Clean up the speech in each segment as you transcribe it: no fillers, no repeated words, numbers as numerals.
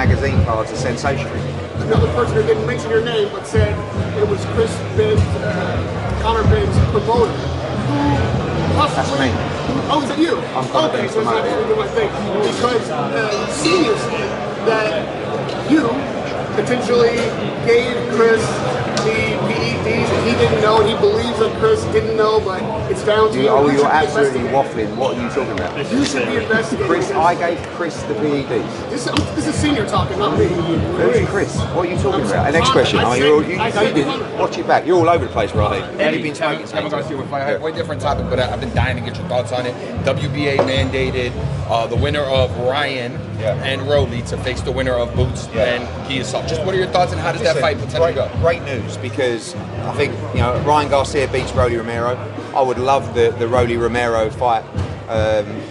magazine cards are sensational. Another person who didn't mention your name but said it was Chris Bibbs, Conor Bibbs' promoter. That's me. Oh, is it you? I'm Conor okay, Bibbs' so it's promoter. actually my thing. Because Senior said that you potentially gave Chris the PEDs and he didn't know, and he believes that Chris didn't know, but it's down to you. Oh, you're absolutely waffling. What are you talking about? You should be investigating. I gave Chris the PEDs. This is Senior talking, not me. Who's Chris? What are you talking about? Next question. You didn't watch it back. You're all over the place, right? Eddie, you've been smoking. I'm going to see a way different topic, but I've been dying to get your thoughts on it. WBA mandated the winner of Ryan and Rowley to face the winner of Boots and Giasol. Just what are your thoughts and how does that fight potentially go? Great news, because I think Ryan Garcia beats Rolly Romero. I would love the Rolly Romero fight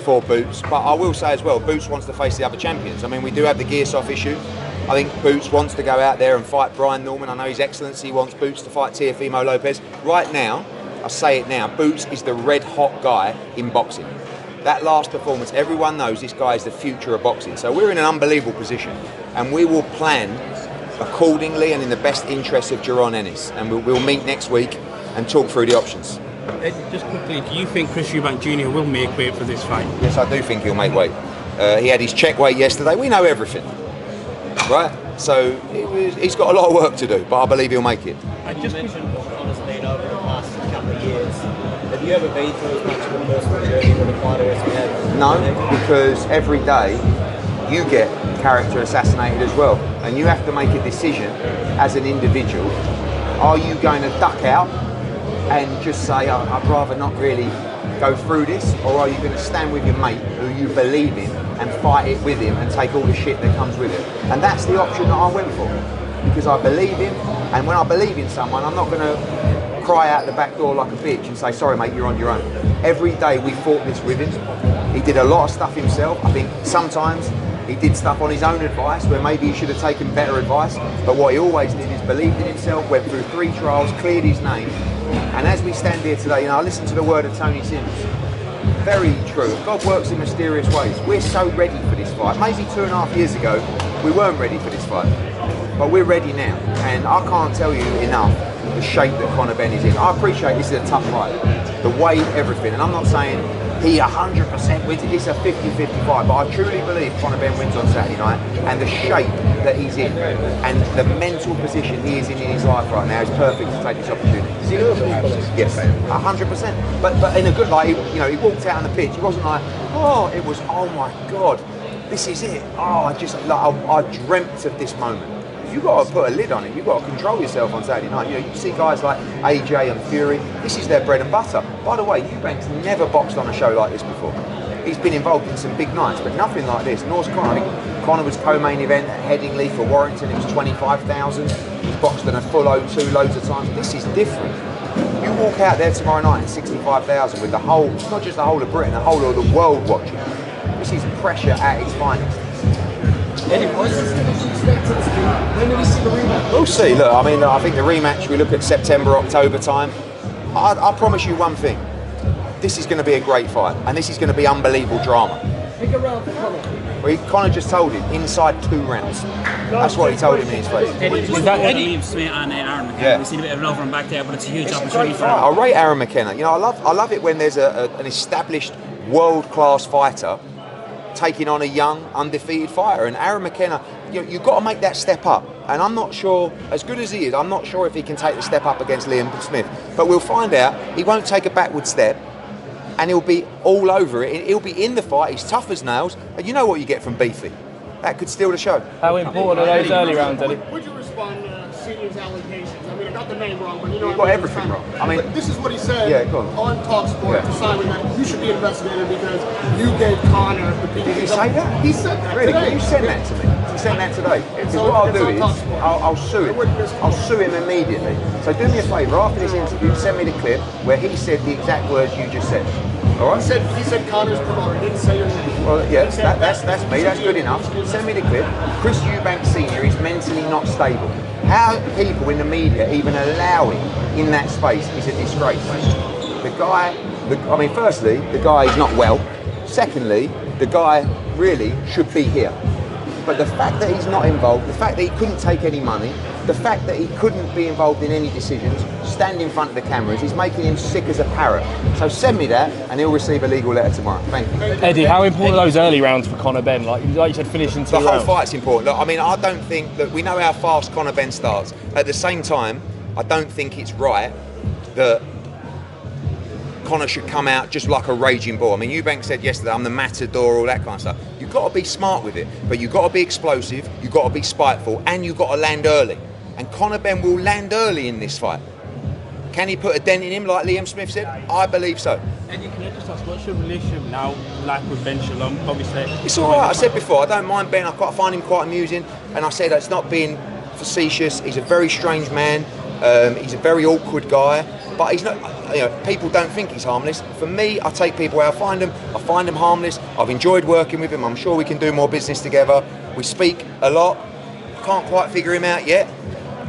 for Boots, but I will say as well, Boots wants to face the other champions. I mean, we do have the Giasol issue. I think Boots wants to go out there and fight Brian Norman. I know His Excellency wants Boots to fight Teofimo Lopez. Right now, I say it now, Boots is the red hot guy in boxing. That last performance, everyone knows this guy is the future of boxing. So we're in an unbelievable position, and we will plan accordingly and in the best interests of Jaron Ennis. And we'll meet next week and talk through the options. Just quickly, do you think Chris Eubank Jr. will make weight for this fight? Yes, I do think he'll make weight. He had his check weight yesterday. We know everything, right? So he's got a lot of work to do, but I believe he'll make it. You mentioned honestly over the past couple of years. Have you ever been through as much of a personal journey with a fighter as we have? No, because every day you get character assassinated as well, and you have to make a decision as an individual. Are you going to duck out and just say, I'd rather not really go through this, or are you going to stand with your mate who you believe in and fight it with him and take all the shit that comes with it? And that's the option that I went for, because I believe him, and when I believe in someone, I'm not going to cry out the back door like a bitch and say, sorry mate, you're on your own. Every day we fought this with him. He did a lot of stuff himself. I think sometimes he did stuff on his own advice where maybe he should have taken better advice, but what he always did is believed in himself, went through 3 trials, cleared his name, and as we stand here today, I listened to the word of Tony Sims. Very true. God works in mysterious ways. We're so ready for this fight. Maybe 2.5 years ago, we weren't ready for this fight, but we're ready now, and I can't tell you enough the shape that Conor Benn is in. I appreciate this is a tough fight, the weight, everything, and I'm not saying he 100% wins it. It's a 50-50 fight, but I truly believe Conor Benn wins on Saturday night, and the shape that he's in and the mental position he is in his life right now is perfect to take this opportunity. Does he know about politics? Yes, 100%. But in a good light, he walked out on the pitch. He wasn't like, it was, oh my God, this is it. I dreamt of this moment. You've got to put a lid on it. You've got to control yourself on Saturday night. You see guys like AJ and Fury. This is their bread and butter. By the way, Eubank's never boxed on a show like this before. He's been involved in some big nights, but nothing like this. Nor's Conor. I think Conor was co-main event at Headingley for Warrington. It was 25,000. He's boxed in a full O2 loads of times. This is different. You walk out there tomorrow night at 65,000 with the whole, not just the whole of Britain, the whole of the world watching. This is pressure at its finest. When do we see the rematch? We'll see. Look, I think the rematch, we look at September, October time. I promise you one thing. This is going to be a great fight, and this is going to be unbelievable drama. Pick a round for Conor. Well, Conor just told him, inside 2 rounds. That's what he told him in his face. Is that going to leave Smith and Aaron McKenna? Yeah. We've seen a bit of love from back there, but it's a huge opportunity for him. I rate Aaron McKenna. I love it when there's an established world-class fighter taking on a young, undefeated fighter. And Aaron McKenna, you've got to make that step up. And I'm not sure, as good as he is, I'm not sure if he can take the step up against Liam Smith. But we'll find out. He won't take a backward step, and he'll be all over it. He'll be in the fight. He's tough as nails. And you know what you get from Beefy. That could steal the show. How important are those early rounds, Eddie? Would you respond to Senior's allegations? I got the name wrong, but You've got everything wrong. But this is what he said on TalkSport to Simon, that you should be investigated because you gave Conor the PEDs. Did he say that? He said that. Really? Today. Can you send that to me? He sent that today. Because what I'll do is, I'll sue him. I'll sue him immediately. So do me a favour, after this interview, send me the clip where he said the exact words you just said. All right? He said Conor's promoter. He didn't say your name. Well, yeah, that's me. That's good enough. Send me the clip. Chris Eubank Sr. is mentally not stable. How people in the media even allow him in that space is a disgrace. The guy, firstly, the guy is not well. Secondly, the guy really should be here. But the fact that he's not involved, the fact that he couldn't take any money, the fact that he couldn't be involved in any decisions, stand in front of the cameras, is making him sick as a parrot. So send me that and he'll receive a legal letter tomorrow. Thank you. Eddie, how important are those early rounds for Conor Benn? Like you said, finishing 2 The whole rounds. fight's important. Look, I mean, I don't think that we know how fast Conor Benn starts. At the same time, I don't think it's right that Conor should come out just like a raging bull. I mean, Eubank said yesterday, I'm the matador, all that kind of stuff. You've got to be smart with it, but you've got to be explosive, you've got to be spiteful, and you've got to land early. And Conor Benn will land early in this fight. Can he put a dent in him, like Liam Smith said? I believe so. Eddie, can I just ask, what's your relationship now like with Ben Shalom? Obviously, It's all right. I said before, I don't mind Ben. I quite find him quite amusing. And I said it's not being facetious. He's a very strange man. He's a very awkward guy. But he's not, you know, people don't think he's harmless. For me, I take people where I find them harmless. I've enjoyed working with him. I'm sure we can do more business together. We speak a lot. Can't quite figure him out yet.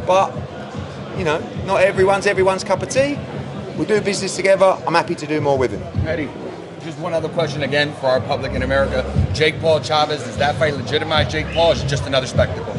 But, you know, not everyone's cup of tea. We do business together. I'm happy to do more with him. Eddie, just one other question again for our public in America. Jake Paul Chavez, does that fight legitimize Jake Paul, or is it just another spectacle?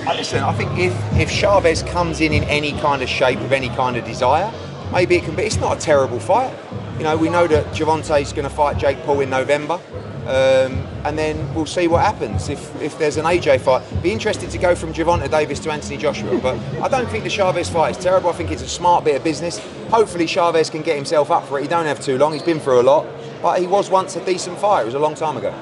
Listen, I think if Chavez comes in any kind of shape with any kind of desire, maybe it can be. It's not a terrible fight. You know, we know that Gervonta's going to fight Jake Paul in November, and then we'll see what happens if there's an AJ fight. Be interested to go from Gervonta Davis to Anthony Joshua, but I don't think the Chavez fight is terrible. I think it's a smart bit of business. Hopefully Chavez can get himself up for it. He don't have too long. He's been through a lot, but he was once a decent fighter. It was a long time ago.